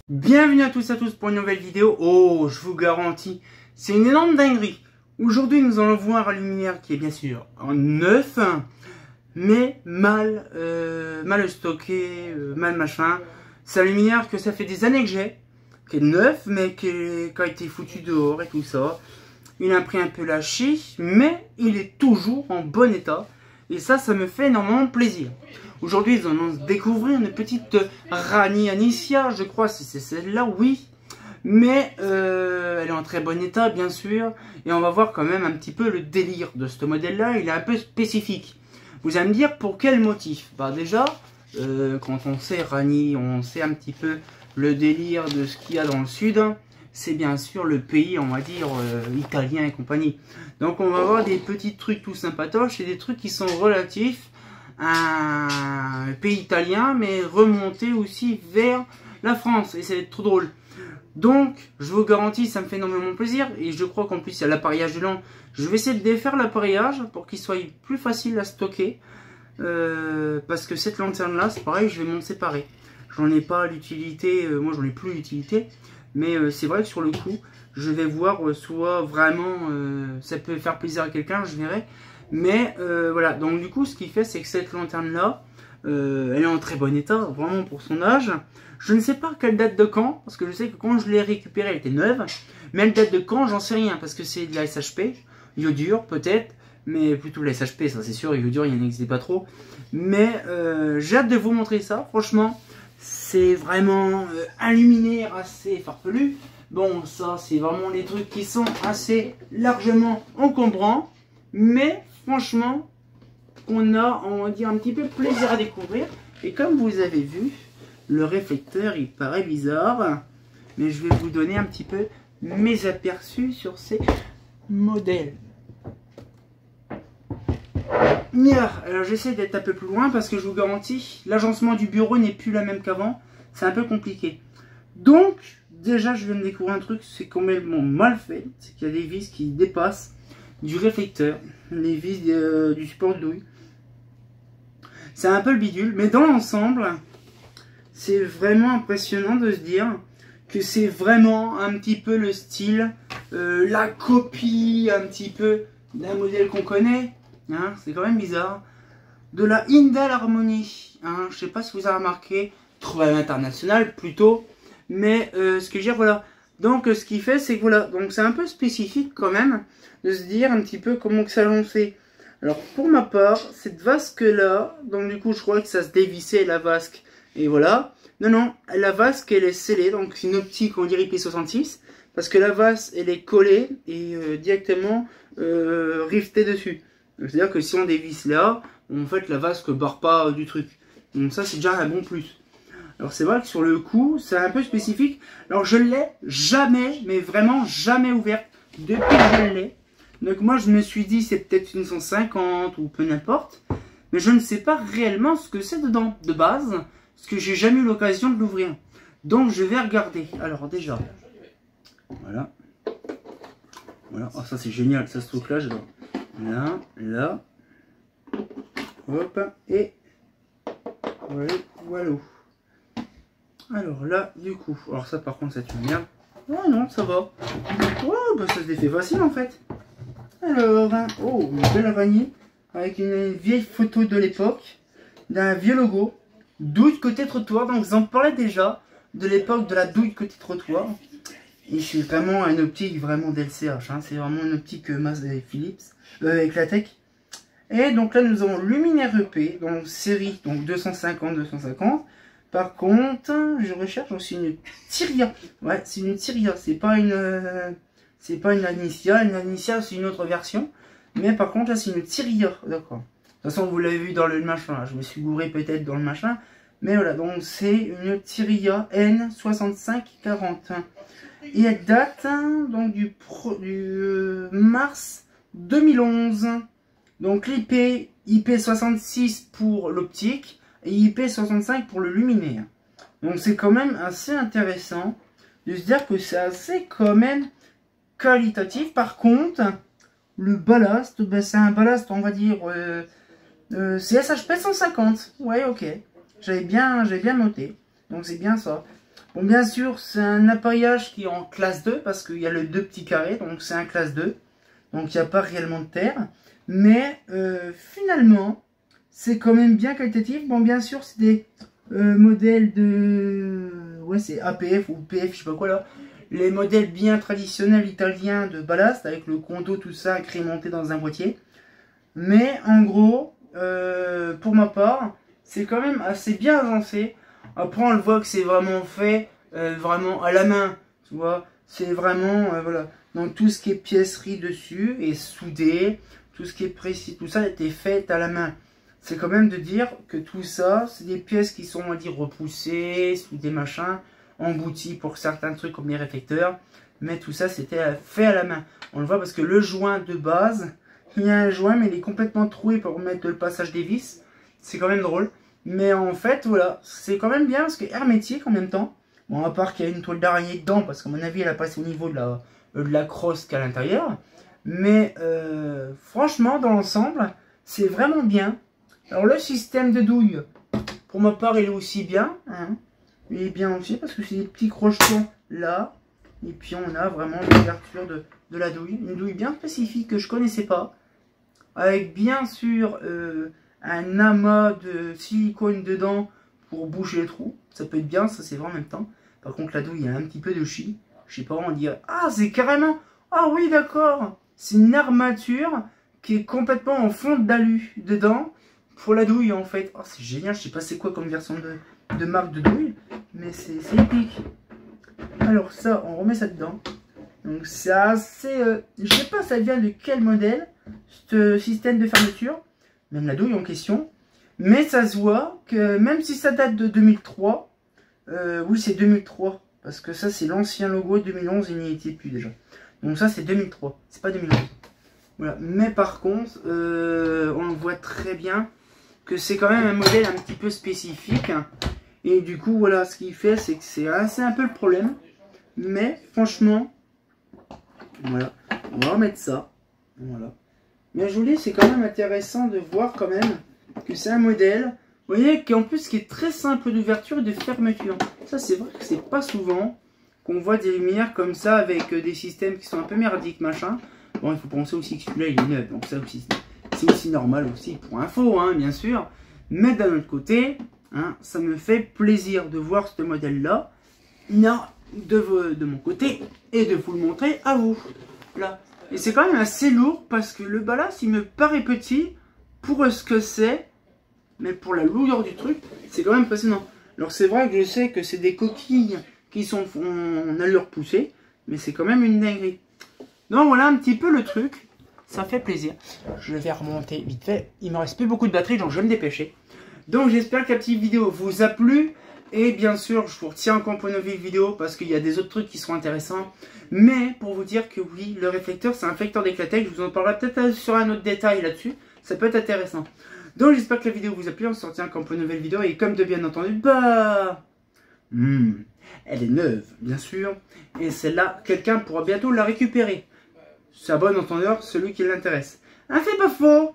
Bienvenue à tous pour une nouvelle vidéo. Oh, je vous garantis, c'est une énorme dinguerie. Aujourd'hui, nous allons voir un luminaire qui est bien sûr en neuf, mais mal stocké, mal machin. C'est un luminaire que ça fait des années que j'ai, qui est neuf, mais qui a été foutu dehors et tout ça. Il a pris un peu lâché, mais il est toujours en bon état. Et ça me fait énormément plaisir. Aujourd'hui, nous allons découvrir une petite Rani Anicia, je crois, si c'est celle-là, oui. Mais elle est en très bon état, bien sûr. Et on va voir quand même un petit peu le délire de ce modèle-là. Il est un peu spécifique. Vous allez me dire pour quel motif? Bah déjà, quand on sait Rani, on sait un petit peu le délire de ce qu'il y a dans le sud. C'est bien sûr le pays, on va dire, italien et compagnie. Donc on va avoir des petits trucs tout sympatoches et des trucs qui sont relatifs à un pays italien, mais remontés aussi vers la France. Et c'est trop drôle. Donc, je vous garantis, ça me fait énormément plaisir. Et je crois qu'en plus, il y a l'appareillage dedans. Je vais essayer de défaire l'appareillage pour qu'il soit plus facile à stocker. Parce que cette lanterne-là, c'est pareil, je vais m'en séparer. J'en ai pas l'utilité, moi j'en ai plus l'utilité. Mais c'est vrai que sur le coup, je vais voir soit vraiment ça peut faire plaisir à quelqu'un, je verrai. Mais voilà, donc du coup, ce qu'il fait, c'est que cette lanterne-là, elle est en très bon état, vraiment pour son âge. Je ne sais pas quelle date de quand, parce que je sais que quand je l'ai récupérée, elle était neuve. Mais elle date de quand, j'en sais rien, parce que c'est de la SHP, iodure peut-être, mais plutôt la SHP, ça c'est sûr, iodure, il n'existe pas trop. Mais j'ai hâte de vous montrer ça, franchement. C'est vraiment un luminaire assez farfelu. Bon, ça, c'est vraiment les trucs qui sont assez largement encombrants. Mais, franchement, on a, on va dire, un petit peu plaisir à découvrir. Et comme vous avez vu, le réflecteur, il paraît bizarre. Mais je vais vous donner un petit peu mes aperçus sur ces modèles. Alors j'essaie d'être un peu plus loin parce que je vous garantis, l'agencement du bureau n'est plus la même qu'avant. C'est un peu compliqué. Donc, déjà je viens de découvrir un truc, c'est complètement mal fait. C'est qu'il y a des vis qui dépassent du réflecteur. Les vis du support de douille. C'est un peu le bidule, mais dans l'ensemble, c'est vraiment impressionnant de se dire que c'est vraiment un petit peu le style, la copie un petit peu d'un modèle qu'on connaît. Hein, c'est quand même bizarre. De la Indal Harmony. Hein, je sais pas si vous avez remarqué. Trouvé à l'international plutôt. Mais ce que je veux dire, voilà. Donc ce qu'il fait, c'est que voilà. Donc c'est un peu spécifique quand même. De se dire un petit peu comment que ça l'on fait. Alors pour ma part, cette vasque là. Donc du coup je crois que ça se dévissait la vasque. Et voilà. Non, non. La vasque elle est scellée. Donc c'est une optique on dirait IP66. Parce que la vasque elle est collée. Et directement rivetée dessus. C'est-à-dire que si on dévisse là, en fait la vasque barre pas du truc. Donc ça c'est déjà un bon plus. Alors c'est vrai que sur le coup, c'est un peu spécifique. Alors je l'ai jamais, mais vraiment jamais ouverte depuis que je l'ai. Donc moi je me suis dit c'est peut-être une 150 ou peu n'importe. Mais je ne sais pas réellement ce que c'est dedans de base. Parce que j'ai jamais eu l'occasion de l'ouvrir. Donc je vais regarder. Alors déjà, voilà. Voilà, oh, ça c'est génial, ça ce truc là j'adore. Là, là, hop, et voilà, voilà. Alors là, du coup, alors ça par contre c'est une merde. Oh non, ça va. Oh, bah ça se défait facile en fait. Alors, oh, une belle araignée avec une vieille photo de l'époque, d'un vieux logo, douille côté trottoir. Donc vous en parlez déjà de l'époque de la douille côté trottoir. Et c'est vraiment une optique vraiment d'LCH, hein. C'est vraiment une optique Philips, Eclatec. Et donc là nous avons luminaire EP, donc série donc 250-250. Par contre, je recherche aussi une Tyria. Ouais, c'est une Tyria, c'est pas une Anicia. Une Anicia c'est une autre version. Mais par contre là c'est une Tyria, d'accord. De toute façon vous l'avez vu dans le machin, là. Je me suis gouré peut-être dans le machin. Mais voilà, donc c'est une Tyria N6540. Et elle date donc du mars 2011. Donc l'IP, IP66 pour l'optique et IP65 pour le luminaire. Donc c'est quand même assez intéressant de se dire que c'est assez quand même qualitatif. Par contre, le ballast, ben, c'est un ballast on va dire, c'est SHP 150. Ouais, ok. J'avais bien noté. Donc c'est bien ça. Bon, bien sûr, c'est un appareillage qui est en classe 2, parce qu'il y a le 2 petits carrés, donc c'est un classe 2. Donc il n'y a pas réellement de terre. Mais finalement, c'est quand même bien qualitatif. Bon, bien sûr, c'est des modèles de... Ouais, c'est APF ou PF, je sais pas quoi là. Les modèles bien traditionnels italiens de ballast, avec le condo, tout ça, incrémenté dans un boîtier. Mais en gros, pour ma part, c'est quand même assez bien avancé. Après, on le voit que c'est vraiment fait, vraiment à la main, tu vois. C'est vraiment, voilà. Donc, tout ce qui est piècerie dessus est soudé. Tout ce qui est précis, tout ça a été fait à la main. C'est quand même de dire que tout ça, c'est des pièces qui sont, on va dire, repoussées, soudées, machin, englouties pour certains trucs comme les réflecteurs. Mais tout ça, c'était fait à la main. On le voit parce que le joint de base, il y a un joint, mais il est complètement troué pour mettre le passage des vis. C'est quand même drôle. Mais en fait, voilà, c'est quand même bien parce que hermétique en même temps. Bon, à part qu'il y a une toile d'araignée dedans, parce qu'à mon avis, elle a passé au niveau de la crosse qu'à l'intérieur. Mais franchement, dans l'ensemble, c'est vraiment bien. Alors, le système de douille, pour ma part, il est aussi bien. Hein. Il est bien aussi parce que c'est des petits crochetons là. Et puis, on a vraiment l'ouverture de la douille. Une douille bien spécifique que je ne connaissais pas. Avec bien sûr un amas de silicone dedans pour boucher les trous. Ça peut être bien, ça c'est vrai en même temps. Par contre, la douille, il y a un petit peu de chi. Je sais pas, on dirait... Ah, c'est carrément... Ah oui, d'accord. C'est une armature qui est complètement en fonte d'alu dedans pour la douille en fait. Oh, c'est génial, je sais pas c'est quoi comme version de marque de douille, mais c'est épique. Alors ça, on remet ça dedans. Donc c'est assez... je sais pas ça vient de quel modèle, ce système de fermeture, même la douille en question. Mais ça se voit que même si ça date de 2003, oui c'est 2003, parce que ça c'est l'ancien logo, 2011 il n'y était plus déjà. Donc ça c'est 2003, c'est pas 2011. Voilà. Mais par contre, on voit très bien que c'est quand même un modèle un petit peu spécifique. Et du coup, voilà, ce qu'il fait, c'est que c'est un peu le problème. Mais franchement, voilà, on va remettre ça. Voilà. Mais je vous dis, c'est quand même intéressant de voir quand même que c'est un modèle, vous voyez, qui en plus qui est très simple d'ouverture et de fermeture. Ça, c'est vrai que c'est pas souvent qu'on voit des lumières comme ça avec des systèmes qui sont un peu merdiques, machin. Bon, il faut penser aussi que celui-là, il est neuf, donc ça aussi, c'est aussi normal aussi pour info, hein, bien sûr. Mais d'un autre côté, hein, ça me fait plaisir de voir ce modèle-là, de mon côté, et de vous le montrer à vous. Là. Et c'est quand même assez lourd, parce que le ballast, il me paraît petit pour ce que c'est, mais pour la lourdeur du truc, c'est quand même passionnant. Alors c'est vrai que je sais que c'est des coquilles qui sont en allure poussée, mais c'est quand même une dinguerie. Donc voilà un petit peu le truc, ça fait plaisir. Je vais remonter vite fait, il me reste plus beaucoup de batterie donc je vais me dépêcher. Donc j'espère que la petite vidéo vous a plu. Et bien sûr je vous retiens encore pour une nouvelle vidéo parce qu'il y a des autres trucs qui seront intéressants. Mais pour vous dire que oui, le réflecteur c'est un réflecteur d'éclatage, je vous en parlerai peut-être sur un autre détail là-dessus. Ça peut être intéressant. Donc j'espère que la vidéo vous a plu, on se retient encore pour une nouvelle vidéo. Et comme de bien entendu, bah... elle est neuve bien sûr. Et celle-là, quelqu'un pourra bientôt la récupérer. C'est à bon entendeur celui qui l'intéresse. Un fait pas faux.